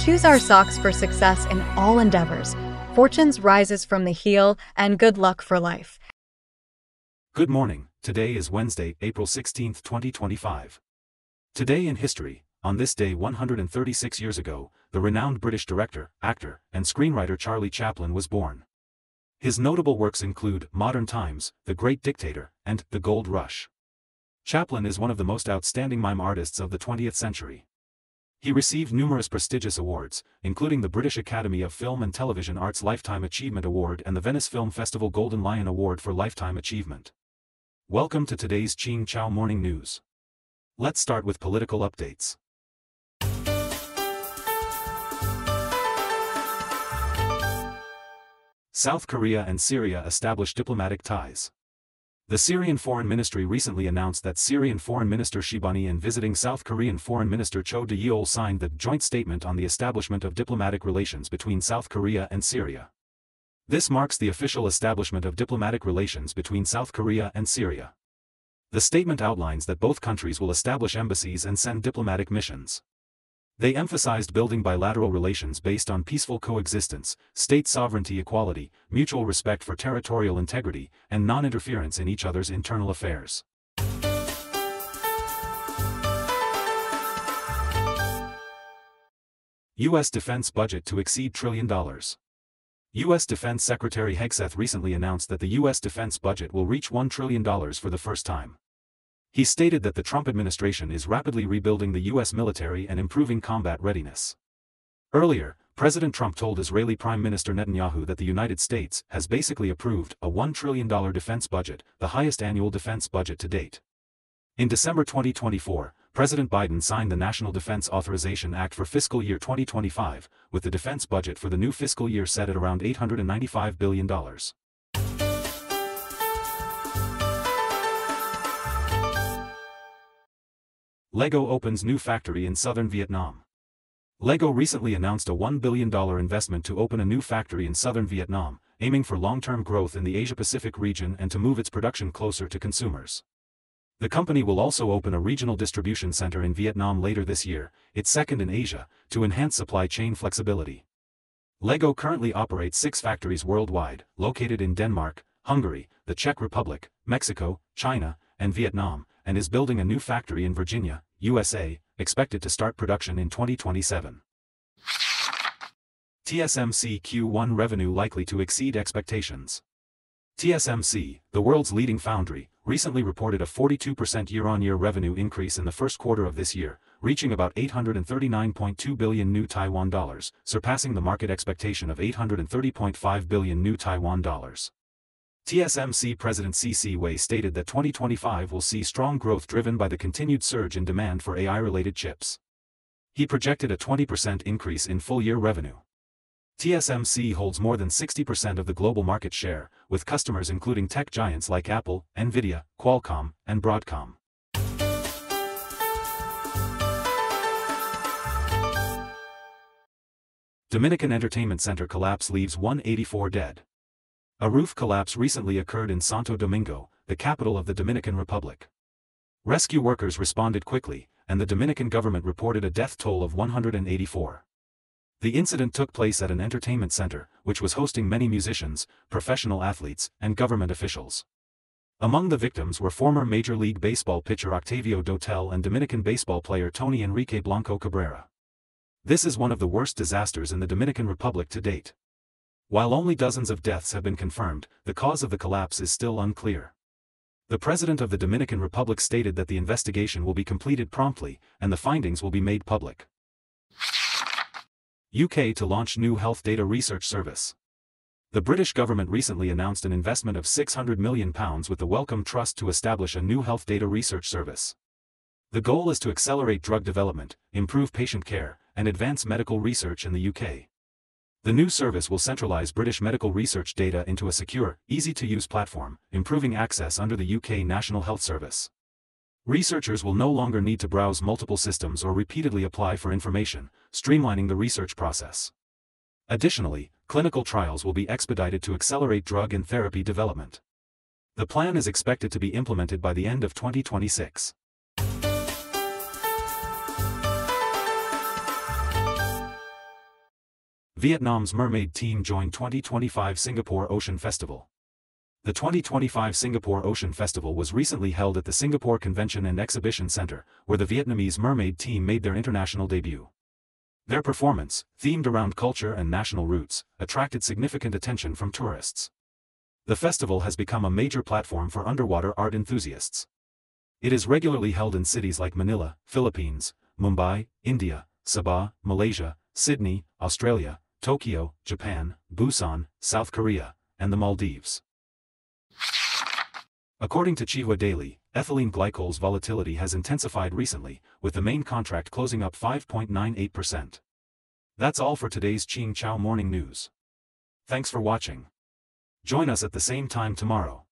choose our socks for success in all endeavors. Fortunes rises from the heel, and good luck for life. Good morning. Today is Wednesday, April 16, 2025. Today in history, on this day 136 years ago, the renowned British director, actor, and screenwriter Charlie Chaplin was born. His notable works include Modern Times, The Great Dictator, and The Gold Rush. Chaplin is one of the most outstanding mime artists of the 20th century. He received numerous prestigious awards, including the British Academy of Film and Television Arts Lifetime Achievement Award and the Venice Film Festival Golden Lion Award for Lifetime Achievement. Welcome to today's Ching Chow Morning News. Let's start with political updates. South Korea and Syria establish diplomatic ties. The Syrian Foreign Ministry recently announced that Syrian Foreign Minister Shibani and visiting South Korean Foreign Minister Cho De-yeol signed the joint statement on the establishment of diplomatic relations between South Korea and Syria. This marks the official establishment of diplomatic relations between South Korea and Syria. The statement outlines that both countries will establish embassies and send diplomatic missions. They emphasized building bilateral relations based on peaceful coexistence, state sovereignty equality, mutual respect for territorial integrity, and non-interference in each other's internal affairs. U.S. defense budget to exceed $1 trillion. U.S. Defense Secretary Hegseth recently announced that the U.S. defense budget will reach $1 trillion for the first time. He stated that the Trump administration is rapidly rebuilding the U.S. military and improving combat readiness. Earlier, President Trump told Israeli Prime Minister Netanyahu that the United States has basically approved a $1 trillion defense budget, the highest annual defense budget to date. In December 2024, President Biden signed the National Defense Authorization Act for fiscal year 2025, with the defense budget for the new fiscal year set at around $895 billion. Lego opens new factory in southern Vietnam. Lego recently announced a $1 billion investment to open a new factory in southern Vietnam, aiming for long-term growth in the Asia-Pacific region and to move its production closer to consumers. The company will also open a regional distribution center in Vietnam later this year, its second in Asia, to enhance supply chain flexibility. Lego currently operates 6 factories worldwide, located in Denmark, Hungary, the Czech Republic, Mexico, China, and Vietnam, and is building a new factory in Virginia, USA, expected to start production in 2027. TSMC Q1 revenue likely to exceed expectations. TSMC, the world's leading foundry, recently reported a 42% year-on-year revenue increase in the first quarter of this year, reaching about 839.2 billion new Taiwan dollars, surpassing the market expectation of 830.5 billion new Taiwan dollars. TSMC President C.C. Wei stated that 2025 will see strong growth driven by the continued surge in demand for AI-related chips. He projected a 20% increase in full-year revenue. TSMC holds more than 60% of the global market share, with customers including tech giants like Apple, Nvidia, Qualcomm, and Broadcom. Dominican entertainment center collapse leaves 184 dead. A roof collapse recently occurred in Santo Domingo, the capital of the Dominican Republic. Rescue workers responded quickly, and the Dominican government reported a death toll of 184. The incident took place at an entertainment center, which was hosting many musicians, professional athletes, and government officials. Among the victims were former Major League Baseball pitcher Octavio Dotel and Dominican baseball player Tony Enrique Blanco Cabrera. This is one of the worst disasters in the Dominican Republic to date. While only dozens of deaths have been confirmed, the cause of the collapse is still unclear. The President of the Dominican Republic stated that the investigation will be completed promptly, and the findings will be made public. UK to launch new health data research service. The British government recently announced an investment of £600 million with the Wellcome Trust to establish a new health data research service. The goal is to accelerate drug development, improve patient care, and advance medical research in the UK. The new service will centralize British medical research data into a secure, easy-to-use platform, improving access under the UK National Health Service. Researchers will no longer need to browse multiple systems or repeatedly apply for information, streamlining the research process. Additionally, clinical trials will be expedited to accelerate drug and therapy development. The plan is expected to be implemented by the end of 2026. Vietnam's mermaid team joined 2025 Singapore Ocean Festival. The 2025 Singapore Ocean Festival was recently held at the Singapore Convention and Exhibition Centre, where the Vietnamese mermaid team made their international debut. Their performance, themed around culture and national roots, attracted significant attention from tourists. The festival has become a major platform for underwater art enthusiasts. It is regularly held in cities like Manila, Philippines, Mumbai, India, Sabah, Malaysia, Sydney, Australia, Tokyo, Japan, Busan, South Korea, and the Maldives. According to Chihua Daily, ethylene glycol's volatility has intensified recently, with the main contract closing up 5.98%. That's all for today's Ching Chow Morning News. Thanks for watching. Join us at the same time tomorrow.